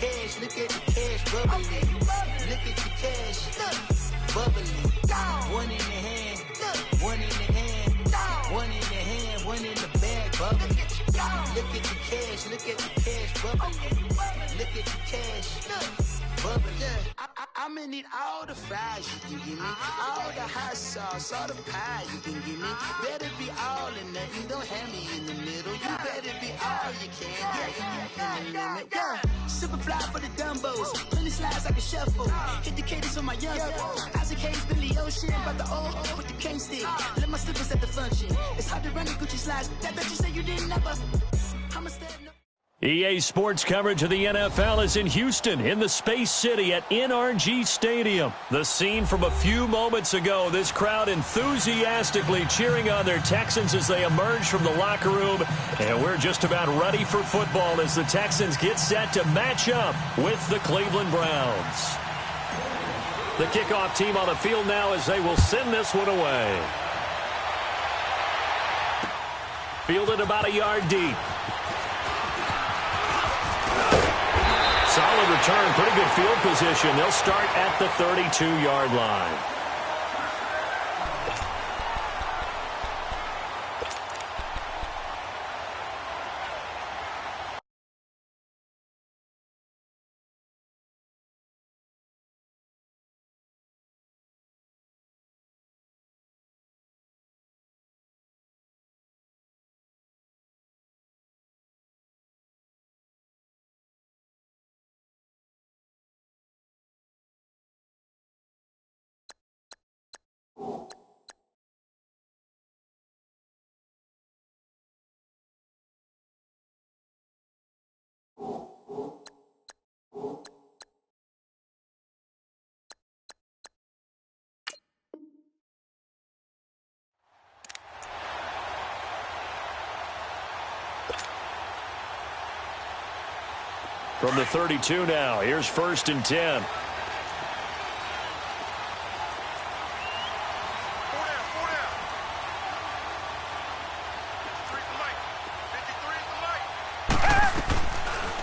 cash, look at the cash bubbly. Look at the cash, bubbly. One in the hand, one in the hand, one in the hand, one in the bag, bubbly. Look at the cash, look at the cash bubbly. Look at the cash, bubbly. I'ma need all the fries you can give me, all the hot sauce, all the pie you can give me. Better be all or nothing, don't have me in the middle. You better be all you can, yeah. Super fly for the Dumbos, plenty slides like a shuffle. Hit the cadence on my young Isaac Hayes, Billy Ocean, about the old with the cane stick. Let my slippers at the function. It's hard to run the Gucci slides. That you say you didn't never. I'ma stand up. EA Sports coverage of the NFL is in Houston, in the Space City at NRG Stadium. The scene from a few moments ago, this crowd enthusiastically cheering on their Texans as they emerge from the locker room. And we're just about ready for football as the Texans get set to match up with the Cleveland Browns. The kickoff team on the field now as they will send this one away. Fielded about a yard deep. Solid return, pretty good field position. They'll start at the 32-yard line. From the 32 now, here's 1st and 10.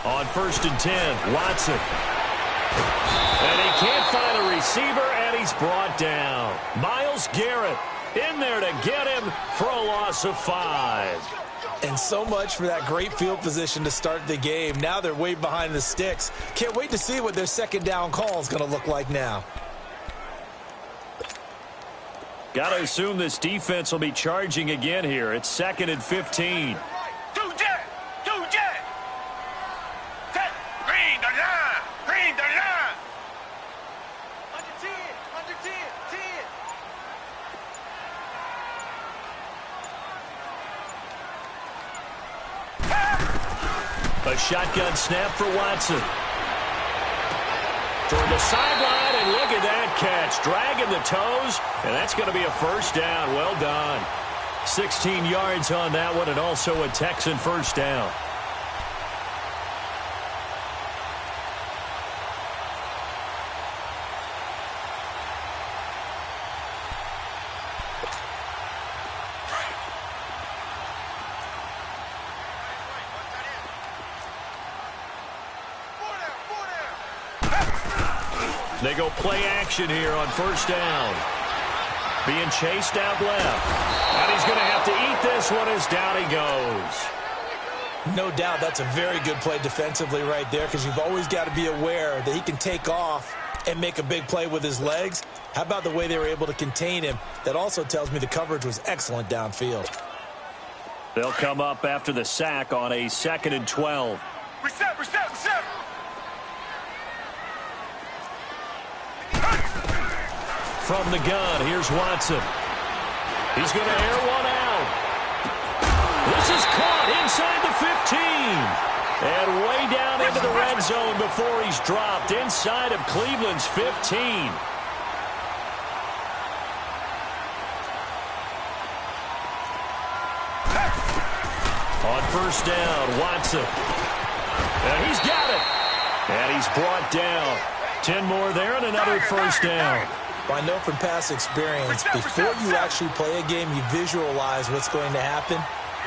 On 1st and 10, Watson. And he can't find a receiver, and he's brought down. Myles Garrett in there to get him for a loss of 5. And so much for that great field position to start the game. Now they're way behind the sticks. Can't wait to see what their second down call is going to look like now. Got to assume this defense will be charging again here. It's 2nd and 15. A shotgun snap for Watson. Toward the sideline, and look at that catch. Dragging the toes, and that's going to be a 1st down. Well done. 16 yards on that one, and also a Texan 1st down. They go play action here on 1st down. Being chased out left. And he's going to have to eat this one as down he goes. No doubt that's a very good play defensively right there, because you've always got to be aware that he can take off and make a big play with his legs. How about the way they were able to contain him? That also tells me the coverage was excellent downfield. They'll come up after the sack on a 2nd and 12. Reset. From the gun, here's Watson. He's going to air one out. This is caught inside the 15. And way down into the red zone before he's dropped inside of Cleveland's 15. On 1st down, Watson. And he's got it. And he's brought down. 10 more there and another 1st down. Well, I know from past experience, before you actually play a game, you visualize what's going to happen.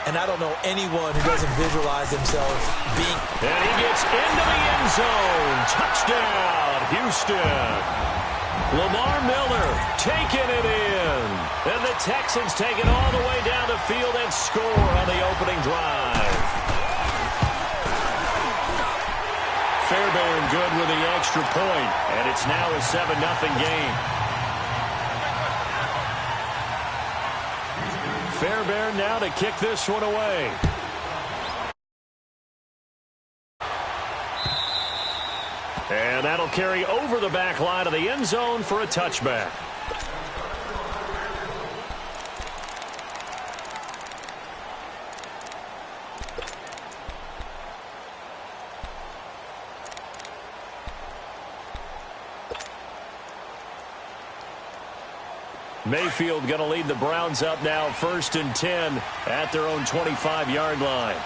And I don't know anyone who doesn't visualize themselves being... And he gets into the end zone. Touchdown, Houston. Lamar Miller taking it in. And the Texans take it all the way down the field and score on the opening drive. Fairbairn good with the extra point, and it's now a 7-0 game. Fairbairn now to kick this one away. And that'll carry over the back line of the end zone for a touchback. Mayfield going to lead the Browns up now 1st and 10 at their own 25-yard line.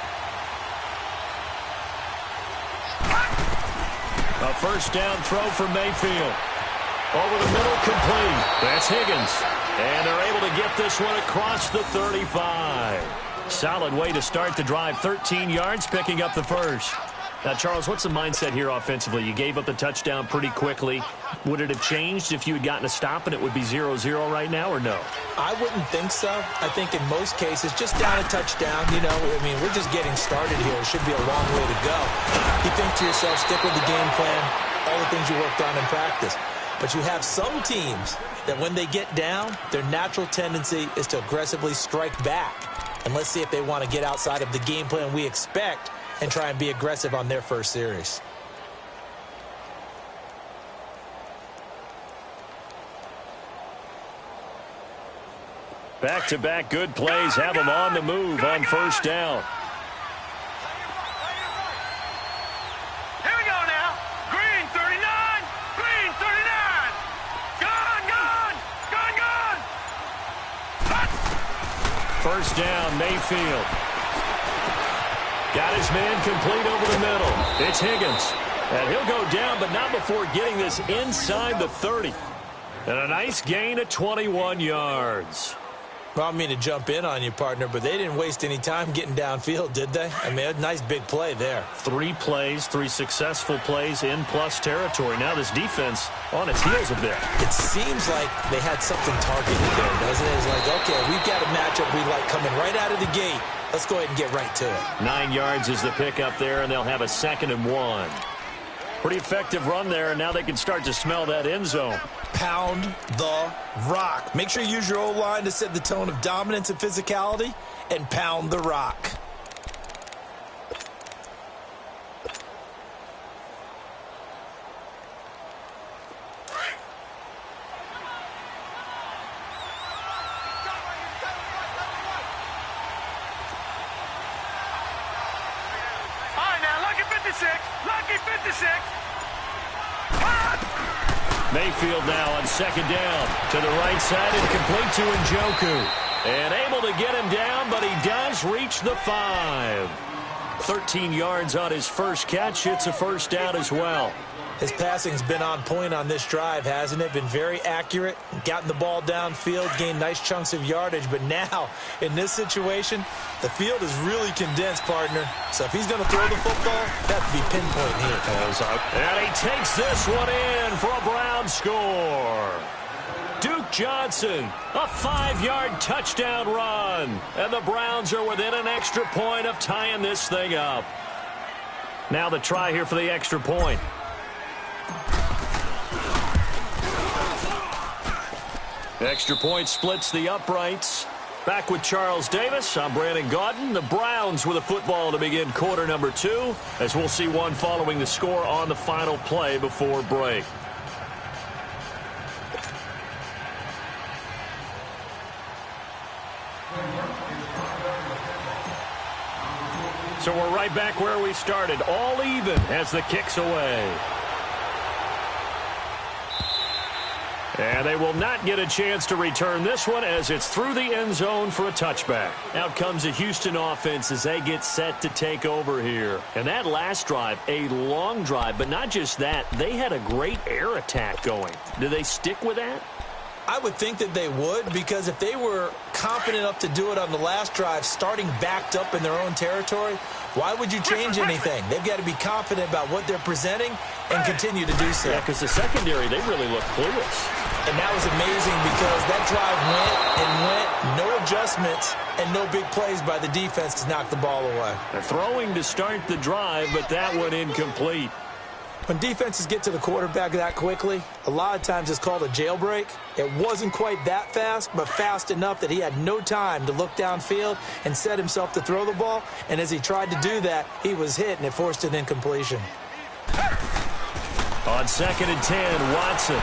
A first down throw for Mayfield. Over the middle, complete. That's Higgins. And they're able to get this one across the 35. Solid way to start the drive. 13 yards, picking up the first. Now, Charles, what's the mindset here offensively? You gave up the touchdown pretty quickly. Would it have changed if you had gotten a stop and it would be 0-0 right now, or no? I wouldn't think so. I think in most cases, just down a touchdown, you know, I mean, we're just getting started here. It should be a long way to go. You think to yourself, stick with the game plan, all the things you worked on in practice. But you have some teams that when they get down, their natural tendency is to aggressively strike back. And let's see if they want to get outside of the game plan we expect and try and be aggressive on their first series. Back-to-back good plays have them on the move on first down. Here we go now. Green 39. Green 39. Gone. First down, Mayfield. Got his man complete over the middle. It's Higgins. And he'll go down, but not before getting this inside the 30. And a nice gain of 21 yards. Well, I don't mean to jump in on you, partner, but they didn't waste any time getting downfield, did they? I mean, a nice big play there. 3 plays, 3 successful plays in plus territory. Now this defense on its heels a bit. It seems like they had something targeted there, doesn't it? It's like, okay, we've got a matchup we like coming right out of the gate. Let's go ahead and get right to it. 9 yards is the pickup there, and they'll have a 2nd and 1. Pretty effective run there, and now they can start to smell that end zone. Pound the rock. Make sure you use your O-line to set the tone of dominance and physicality, and pound the rock. Mayfield now on 2nd down to the right side and complete to Njoku. And able to get him down, but he does reach the 5. 13 yards on his first catch. It's a first down as well. His passing's been on point on this drive, hasn't it? Been very accurate, gotten the ball downfield, gained nice chunks of yardage. But now, in this situation, the field is really condensed, partner. So if he's going to throw the football, that would be pinpoint here. And he takes this one in for a Brown score. Duke Johnson, a 5-yard touchdown run. And the Browns are within an extra point of tying this thing up. Now the try here for the extra point. Extra point splits the uprights. Back with Charles Davis, I'm Brandon Gaudin. The Browns with a football to begin quarter number 2, as we'll see one following the score on the final play before break. So we're right back where we started, all even as the kick's away. And they will not get a chance to return this one as it's through the end zone for a touchback. Out comes the Houston offense as they get set to take over here. And that last drive, a long drive, but not just that. They had a great air attack going. Do they stick with that? I would think that they would, because if they were confident enough to do it on the last drive, starting backed up in their own territory, why would you change anything? They've got to be confident about what they're presenting and continue to do so. Yeah, because the secondary, they really look clueless. And that was amazing because that drive went, no adjustments, and no big plays by the defense to knock the ball away. They're throwing to start the drive, but that one incomplete. When defenses get to the quarterback that quickly, a lot of times it's called a jailbreak. It wasn't quite that fast, but fast enough that he had no time to look downfield and set himself to throw the ball. And as he tried to do that, he was hit, and it forced an incompletion. On 2nd and 10, Watson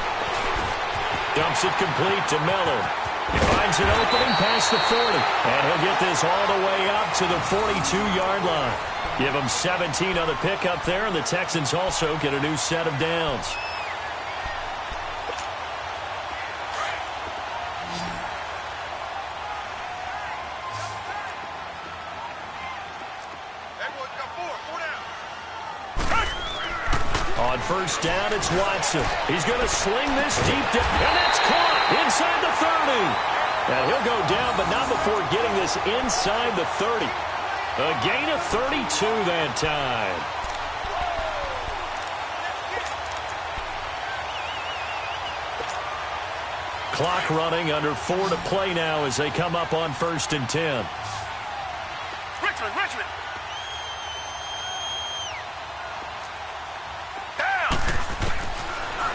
dumps it complete to Miller. He finds an opening past the 40, and he'll get this all the way up to the 42-yard line. Give them 17 on the pickup there, and the Texans also get a new set of downs. On 1st down, it's Watson. He's going to sling this deep down, and that's caught inside the 30. And he'll go down, but not before getting this inside the 30. A gain of 32 that time. Clock running, under 4 to play now as they come up on 1st and 10. Richmond.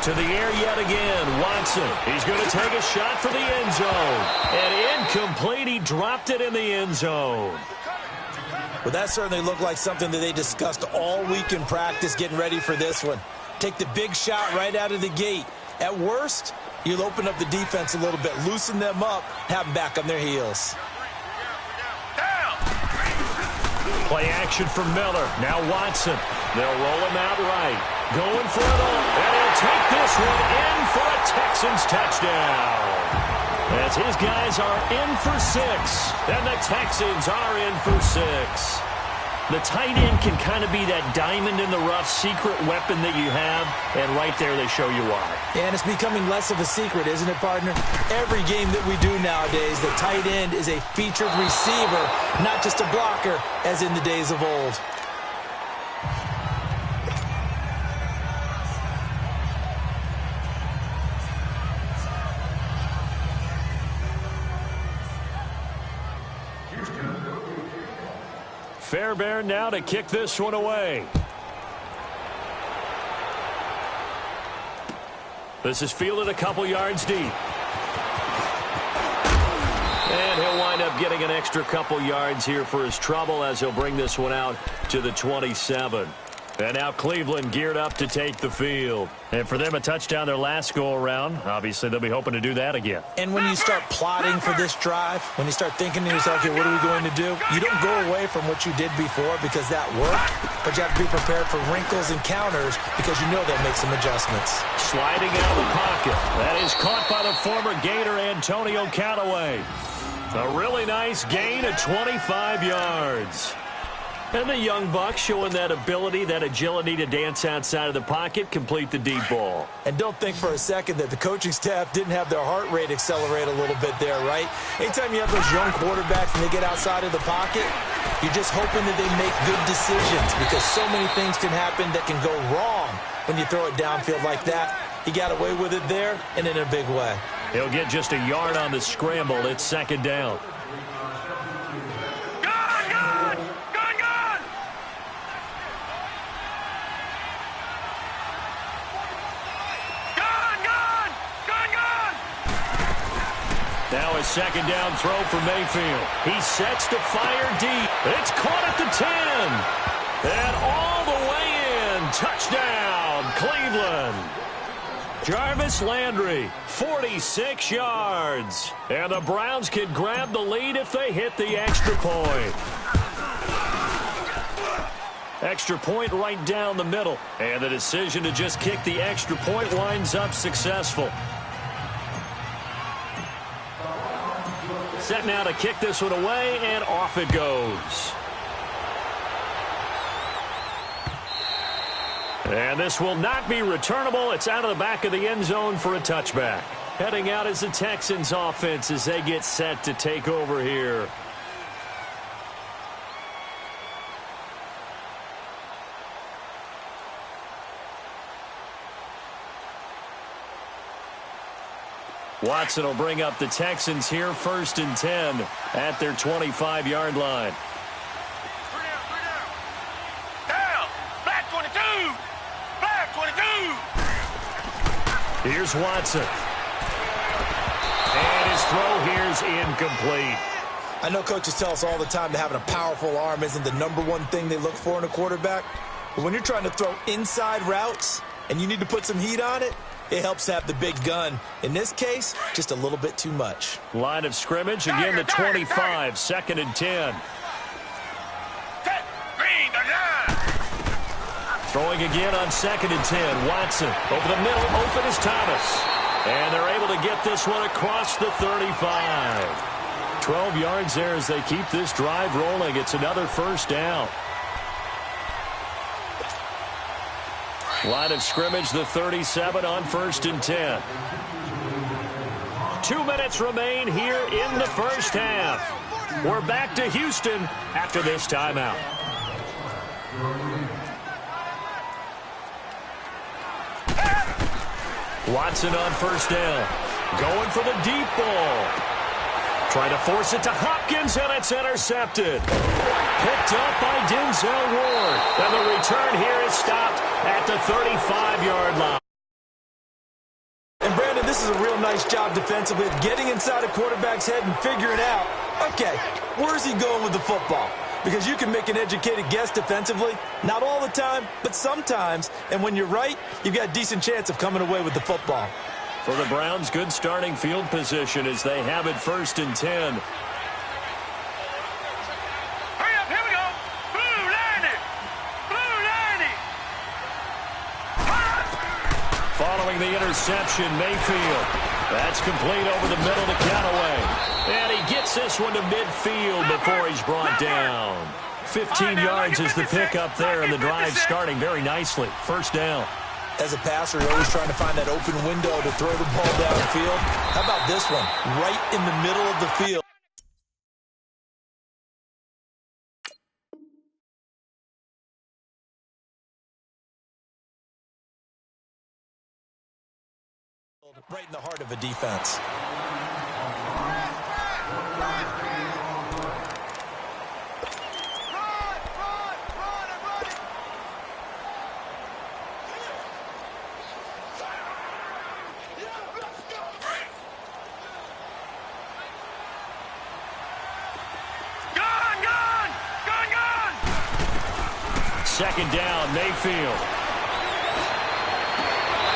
To the air yet again, Watson. He's going to take a shot for the end zone. And incomplete, he dropped it in the end zone. Well, that certainly looked like something that they discussed all week in practice getting ready for this one. Take the big shot right out of the gate. At worst, you'll open up the defense a little bit, loosen them up, have them back on their heels. Play action from Miller. Now Watson. They'll roll him out right. Going for it all. And he'll take this one in for a Texans touchdown. As his guys are in for 6. And the Texans are in for 6. The tight end can kind of be that diamond in the rough secret weapon that you have. And right there they show you why. And it's becoming less of a secret, isn't it, partner? Every game that we do nowadays, the tight end is a featured receiver, not just a blocker, as in the days of old. Fairbairn now to kick this one away. This is fielded a couple yards deep. And he'll wind up getting an extra couple yards here for his trouble as he'll bring this one out to the 27. And now Cleveland geared up to take the field. And for them, a touchdown their last go-around. Obviously, they'll be hoping to do that again. And when you start plotting for this drive, when you start thinking to yourself, okay, what are we going to do? You don't go away from what you did before because that worked, but you have to be prepared for wrinkles and counters because you know they'll make some adjustments. Sliding out of the pocket. That is caught by the former Gator Antonio Callaway. A really nice gain of 25 yards. And the young buck showing that ability, that agility to dance outside of the pocket, complete the deep ball. And don't think for a second that the coaching staff didn't have their heart rate accelerate a little bit there, right? Anytime you have those young quarterbacks and they get outside of the pocket, you're just hoping that they make good decisions because so many things can happen that can go wrong when you throw it downfield like that. He got away with it there and in a big way. He'll get just a yard on the scramble. It's 2nd down. Now a 2nd down throw for Mayfield. He sets to fire deep. It's caught at the 10. And all the way in. Touchdown, Cleveland. Jarvis Landry, 46 yards. And the Browns can grab the lead if they hit the extra point. Extra point right down the middle. And the decision to just kick the extra point winds up successful. Set now to kick this one away, and off it goes. And this will not be returnable. It's out of the back of the end zone for a touchback. Heading out is the Texans offense as they get set to take over here. Watson will bring up the Texans here, 1st and 10 at their 25-yard line. Down. Black 22. Black 22. Here's Watson. And his throw here's incomplete. I know coaches tell us all the time that having a powerful arm isn't the #1 thing they look for in a quarterback. But when you're trying to throw inside routes and you need to put some heat on it, it helps to have the big gun. In this case, just a little bit too much. Line of scrimmage, again the 25, 2nd and 10. Green, Throwing again on 2nd and 10. Watson over the middle, open is Thomas. And they're able to get this one across the 35. 12 yards there as they keep this drive rolling. It's another 1st down. Line of scrimmage, the 37 on 1st and 10. 2 minutes remain here in the 1st half. We're back to Houston after this timeout. Watson on 1st down. Going for the deep ball. Trying to force it to Hopkins, and it's intercepted. Picked up by Denzel Ward. And the return here is stopped at the 35-yard line. And Brandon, this is a real nice job defensively of getting inside a quarterback's head and figuring out, okay, where's he going with the football? Because you can make an educated guess defensively, not all the time, but sometimes. And when you're right, you've got a decent chance of coming away with the football. For the Browns, good starting field position as they have it 1st and 10. Hurry up, here we go. Blue 90. Blue 90. Following the interception, Mayfield. That's complete over the middle to Callaway. And he gets this one to midfield before he's brought down. 15 yards is the pickup there, and the drive starting very nicely. 1st down. As a passer, you're always trying to find that open window to throw the ball downfield. How about this one? Right in the middle of the field. Right in the heart of a defense. Second down, Mayfield.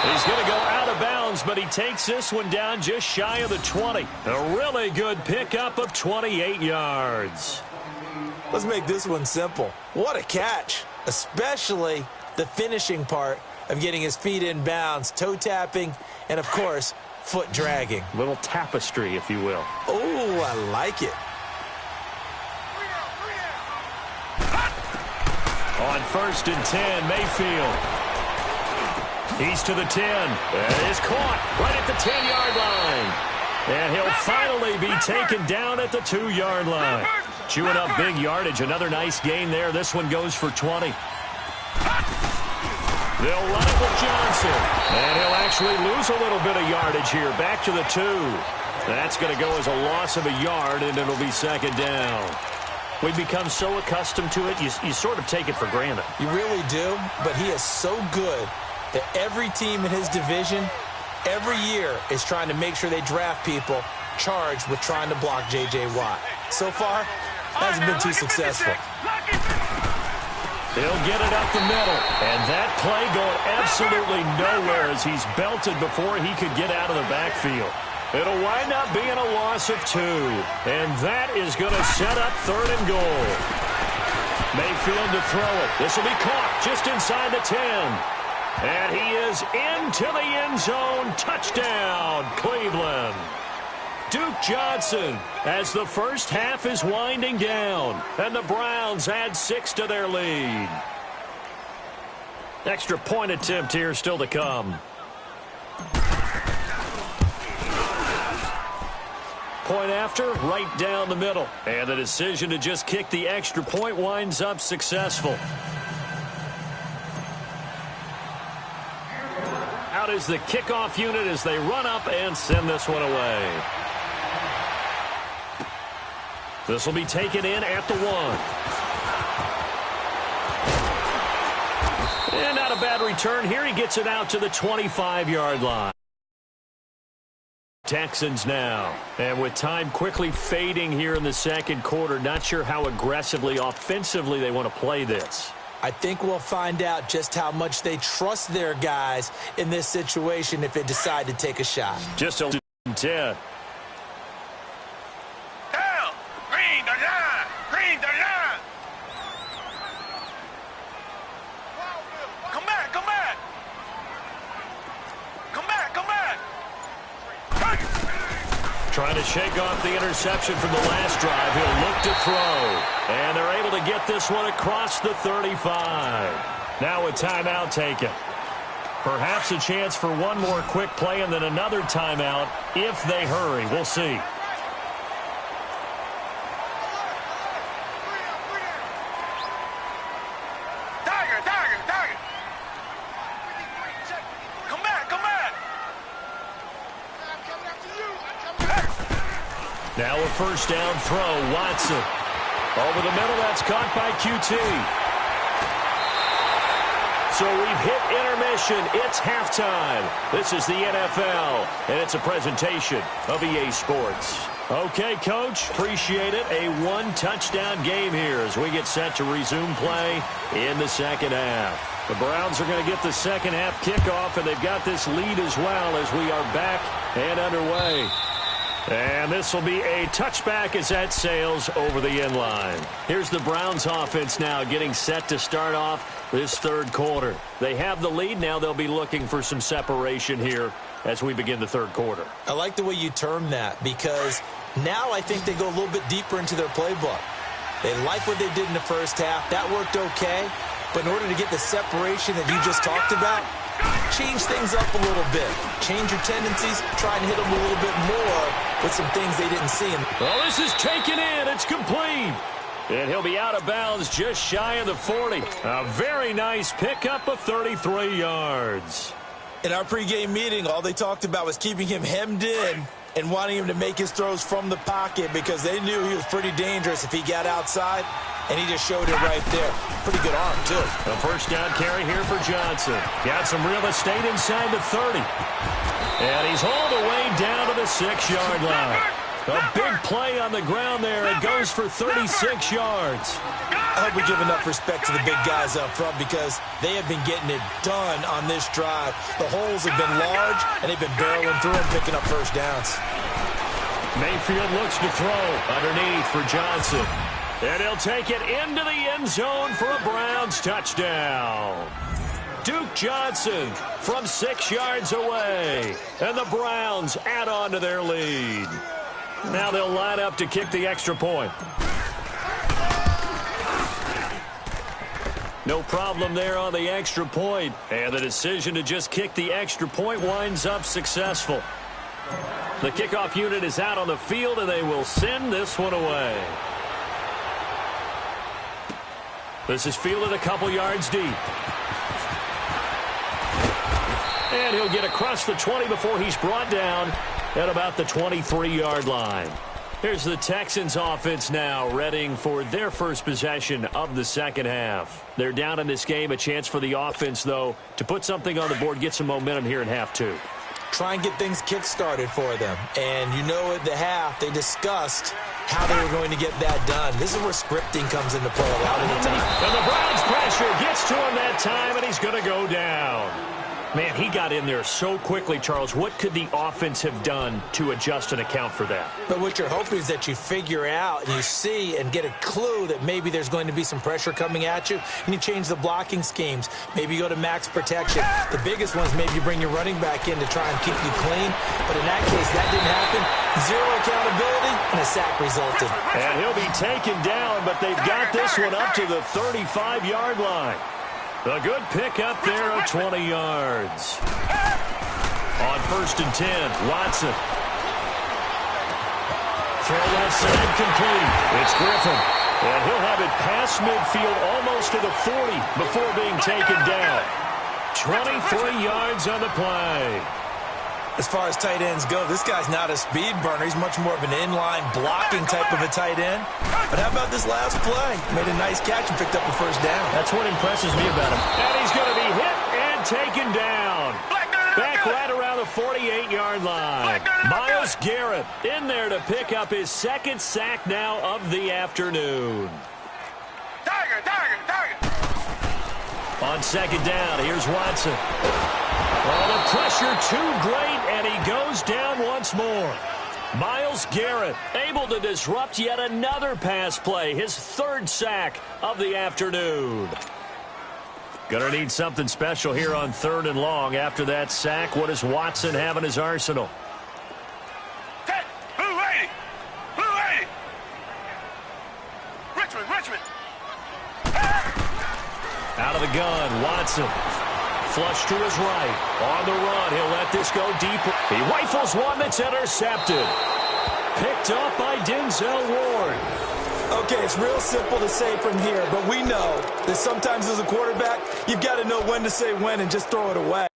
He's going to go out of bounds, but he takes this one down just shy of the 20. A really good pickup of 28 yards. Let's make this one simple. What a catch, especially the finishing part of getting his feet in bounds, toe tapping, and, of course, foot dragging. Little tapestry, if you will. Oh, I like it. On 1st and 10, Mayfield. He's to the 10. And is caught right at the 10-yard line. And he'll finally be taken down at the 2-yard line. Chewing up big yardage. Another nice gain there. This one goes for 20. They'll run it with Johnson. And he'll actually lose a little bit of yardage here. Back to the 2. That's going to go as a loss of a yard, and it'll be 2nd down. We've become so accustomed to it, you sort of take it for granted. You really do, but he is so good that every team in his division, every year, is trying to make sure they draft people charged with trying to block J.J. Watt. So far, hasn't been too successful. He'll get it up the middle, and that play going absolutely nowhere as he's belted before he could get out of the backfield. It'll wind up being a loss of 2. And that is going to set up 3rd and goal. Mayfield to throw it. This will be caught just inside the 10. And he is into the end zone. Touchdown, Cleveland. Duke Johnson as the 1st half is winding down. And the Browns add 6 to their lead. Extra point attempt here still to come. point after, right down the middle. And the decision to just kick the extra point winds up successful. Out is the kickoff unit as they run up and send this one away. This will be taken in at the 1. And not a bad return here. He gets it out to the 25-yard line. Texans now. And with time quickly fading here in the second quarter, not sure how aggressively, offensively they want to play this. I think we'll find out just how much they trust their guys in this situation if they decide to take a shot. Just a 10. Down. Green the line. Green the line. Come back. Come back. Come back. Come back. Trying to shake off the interception from the last drive. He'll look to throw. And they're able to get this one across the 35. Now a timeout taken. Perhaps a chance for one more quick play and then another timeout if they hurry. We'll see. Tiger. Come back. Come back. Now a first down throw. Watson. Over the middle, that's caught by QT. So we've hit intermission. It's halftime. This is the NFL, and it's a presentation of EA Sports. Okay, Coach, appreciate it. A one-touchdown game here as we get set to resume play in the second half. The Browns are going to get the second half kickoff, and they've got this lead as well as we are back and underway. And this will be a touchback as that sails over the end line. Here's the Browns offense now getting set to start off this third quarter. They have the lead. Now they'll be looking for some separation here as we begin the third quarter. I like the way you term that because now I think they go a little bit deeper into their playbook. They like what they did in the first half. That worked okay. But in order to get the separation that you just talked about, change things up a little bit. Change your tendencies. Try and hit them a little bit more with some things they didn't see. Well, this is taken in. It's complete. And he'll be out of bounds just shy of the 40. A very nice pickup of 33 yards. In our pregame meeting, all they talked about was keeping him hemmed in and wanting him to make his throws from the pocket because they knew he was pretty dangerous if he got outside, and he just showed it right there. Pretty good arm, too. A first down carry here for Johnson. Got some real estate inside the 30. And he's all the way down to the 6-yard line. A big play on the ground there. It goes for 36 yards. I hope we give enough respect to the big guys up front because they have been getting it done on this drive. The holes have been large, and they've been barreling through and picking up first downs. Mayfield looks to throw underneath for Johnson. And he'll take it into the end zone for a Browns touchdown. Duke Johnson from 6 yards away. And the Browns add on to their lead. Now they'll line up to kick the extra point. No problem there on the extra point. And the decision to just kick the extra point winds up successful. The kickoff unit is out on the field, and they will send this one away. This is fielded a couple yards deep. And he'll get across the 20 before he's brought down at about the 23-yard line. Here's the Texans offense now readying for their first possession of the second half. They're down in this game. A chance for the offense, though, to put something on the board, get some momentum here in half two. Try and get things kick-started for them. And you know at the half, they discussed how they were going to get that done. This is where scripting comes into play a lot of the time. And the Browns pressure gets to him that time, and he's going to go down. Man, he got in there so quickly, Charles. What could the offense have done to adjust and account for that? But what you're hoping is that you figure out and you see and get a clue that maybe there's going to be some pressure coming at you, and you change the blocking schemes. Maybe you go to max protection. The biggest one is maybe you bring your running back in to try and keep you clean. But in that case, that didn't happen. Zero accountability, and a sack resulted. And he'll be taken down, but they've got this one up to the 35-yard line. A good pickup there of 20 yards. On 1st and 10, Watson. Throw left side complete. It's Griffin. And he'll have it past midfield almost to the 40 before being taken down. 23 yards on the play. As far as tight ends go, this guy's not a speed burner. He's much more of an inline blocking type of a tight end. But how about this last play? Made a nice catch and picked up the first down. That's what impresses me about him. And he's going to be hit and taken down. Back right around the 48-yard line. Myles Garrett in there to pick up his second sack now of the afternoon. Tiger. On second down, here's Watson. Oh, the pressure too great, and he goes down once more. Myles Garrett able to disrupt yet another pass play, his third sack of the afternoon. Gonna need something special here on 3rd and long. After that sack, what does Watson have in his arsenal? Blue 80. Richmond. Out of the gun, Watson. Flush to his right. On the run, he'll let this go deep. He rifles one that's intercepted. Picked up by Denzel Ward. Okay, it's real simple to say from here, but we know that sometimes as a quarterback, you've got to know when to say when and just throw it away.